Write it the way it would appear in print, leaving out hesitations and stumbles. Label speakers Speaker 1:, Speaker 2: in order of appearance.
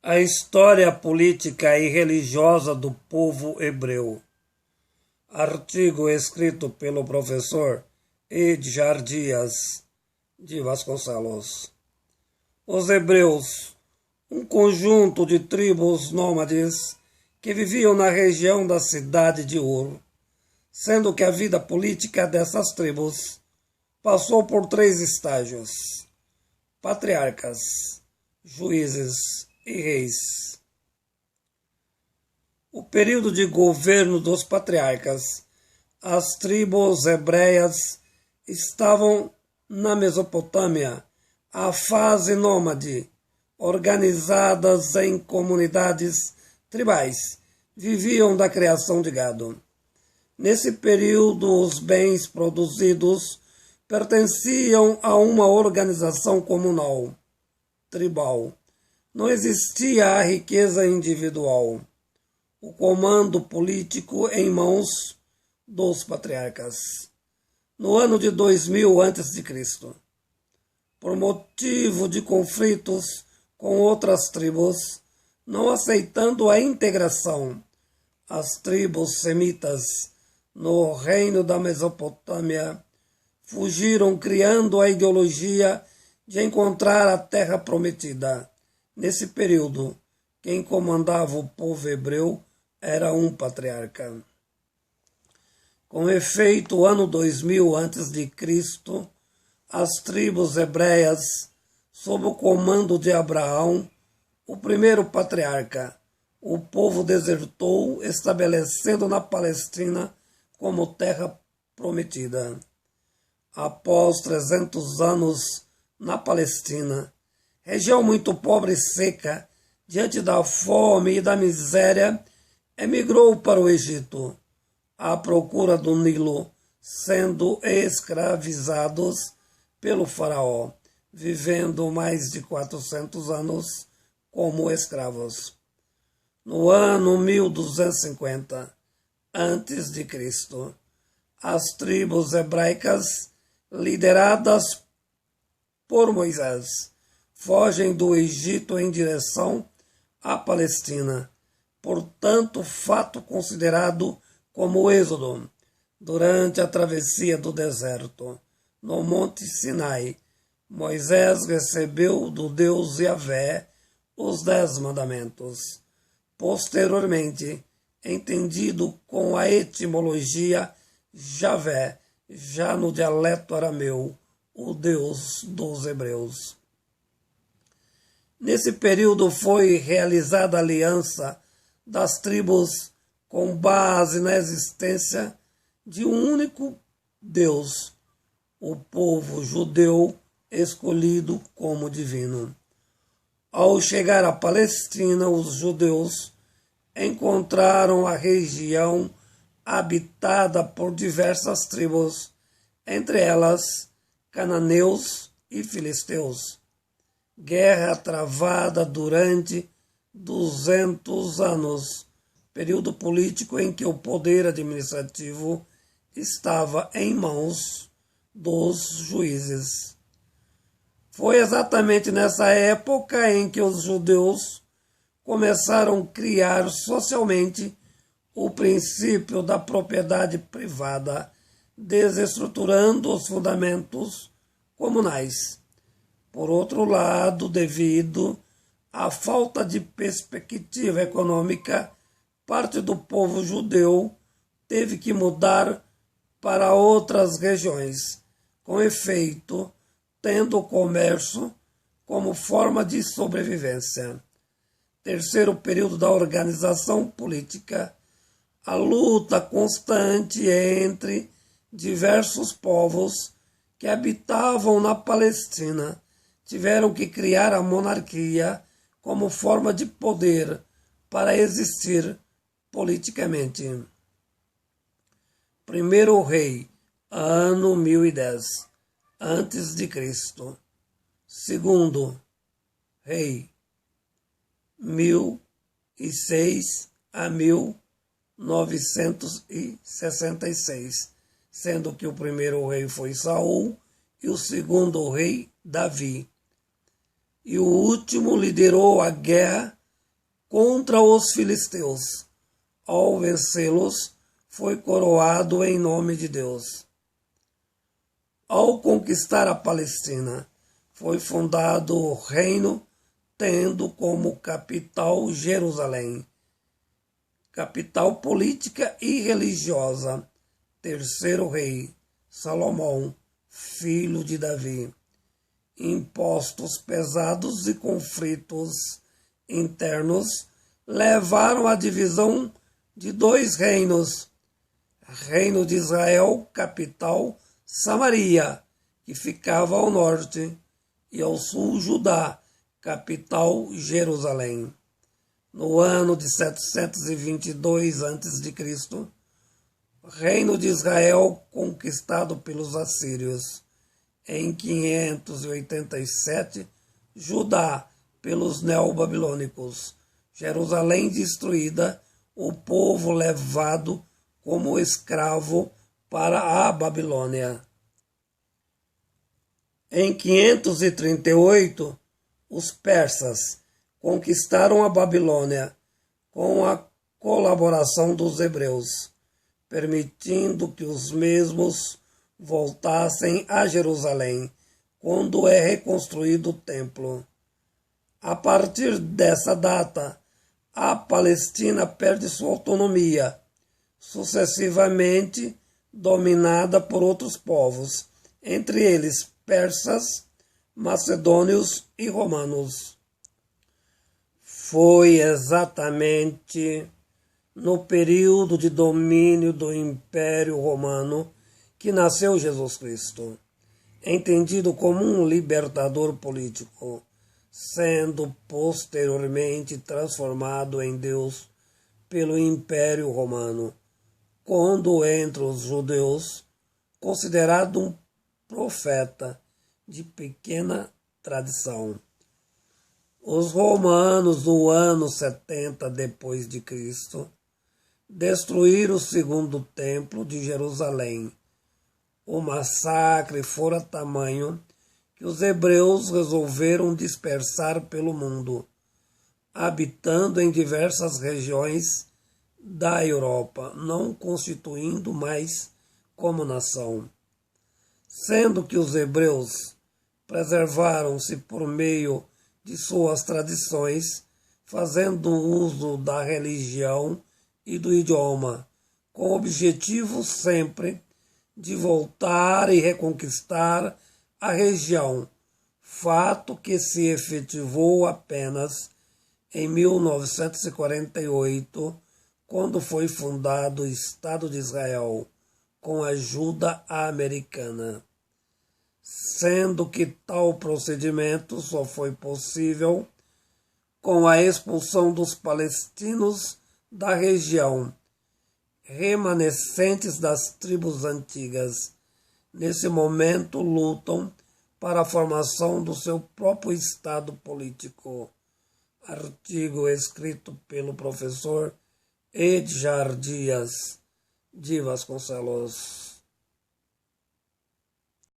Speaker 1: A história política e religiosa do povo hebreu. Artigo escrito pelo professor Edjar Dias de Vasconcelos. Os hebreus, um conjunto de tribos nômades que viviam na região da cidade de Ur, sendo que a vida política dessas tribos passou por 3 estágios: patriarcas, juízes e reis. O período de governo dos patriarcas, as tribos hebreias estavam na Mesopotâmia, a fase nômade, organizadas em comunidades tribais, viviam da criação de gado. Nesse período, os bens produzidos pertenciam a uma organização comunal, tribal. Não existia a riqueza individual. O comando político em mãos dos patriarcas. No ano de 2000 a.C., por motivo de conflitos com outras tribos, não aceitando a integração, as tribos semitas no reino da Mesopotâmia fugiram, criando a ideologia de encontrar a terra prometida. Nesse período, quem comandava o povo hebreu era um patriarca. Com efeito, ano 2000 a.C., as tribos hebreias, sob o comando de Abraão, o primeiro patriarca, o povo desertou, estabelecendo na Palestina como terra prometida. Após 300 anos na Palestina, região muito pobre e seca, diante da fome e da miséria, emigrou para o Egito, à procura do Nilo, sendo escravizados pelo faraó, vivendo mais de 400 anos como escravos. No ano 1250 a.C., as tribos hebraicas, lideradas por Moisés, fogem do Egito em direção à Palestina. Portanto, fato considerado como êxodo, durante a travessia do deserto, no Monte Sinai, Moisés recebeu do Deus Yahvé os 10 mandamentos. Posteriormente, entendido com a etimologia Javé, já no dialeto arameu, o Deus dos hebreus. Nesse período foi realizada a aliança das tribos com base na existência de um único Deus, o povo judeu escolhido como divino. Ao chegar à Palestina, os judeus encontraram a região habitada por diversas tribos, entre elas cananeus e filisteus. Guerra travada durante 200 anos, período político em que o poder administrativo estava em mãos dos juízes. Foi exatamente nessa época em que os judeus começaram a criar socialmente o princípio da propriedade privada, desestruturando os fundamentos comunais. Por outro lado, devido à falta de perspectiva econômica, parte do povo judeu teve que mudar para outras regiões, com efeito, tendo o comércio como forma de sobrevivência. Terceiro período da organização política, a luta constante entre diversos povos que habitavam na Palestina tiveram que criar a monarquia como forma de poder para existir politicamente. Primeiro rei, ano 1010 a.C. Segundo rei, 1006 a 1966, sendo que o primeiro rei foi Saul e o segundo rei Davi. E o último liderou a guerra contra os filisteus. Ao vencê-los, foi coroado em nome de Deus. Ao conquistar a Palestina, foi fundado o reino, tendo como capital Jerusalém, capital política e religiosa. Terceiro rei, Salomão, filho de Davi. Impostos pesados e conflitos internos levaram à divisão de dois reinos. Reino de Israel, capital Samaria, que ficava ao norte, e ao sul Judá, capital Jerusalém. No ano de 722 a.C., Reino de Israel conquistado pelos assírios. Em 587, Judá pelos neobabilônicos. Jerusalém destruída, o povo levado como escravo para a Babilônia. Em 538, os persas conquistaram a Babilônia com a colaboração dos hebreus, permitindo que os mesmos voltassem a Jerusalém quando é reconstruído o templo. A partir dessa data, a Palestina perde sua autonomia, sucessivamente dominada por outros povos, entre eles persas, macedônios e romanos. Foi exatamente no período de domínio do Império Romano que nasceu Jesus Cristo, entendido como um libertador político, sendo posteriormente transformado em Deus pelo Império Romano, quando entre os judeus considerado um profeta de pequena tradição. Os romanos, no ano 70 depois de Cristo, destruíram o segundo templo de Jerusalém. O massacre fora tamanho que os hebreus resolveram dispersar pelo mundo, habitando em diversas regiões da Europa, não constituindo mais como nação. Sendo que os hebreus preservaram-se por meio de suas tradições, fazendo uso da religião e do idioma, com o objetivo sempre de voltar e reconquistar a região, fato que se efetivou apenas em 1948, quando foi fundado o Estado de Israel, com ajuda americana. Sendo que tal procedimento só foi possível com a expulsão dos palestinos da região, remanescentes das tribos antigas. Nesse momento lutam para a formação do seu próprio Estado político. Artigo escrito pelo professor Edjar Dias de Vasconcelos.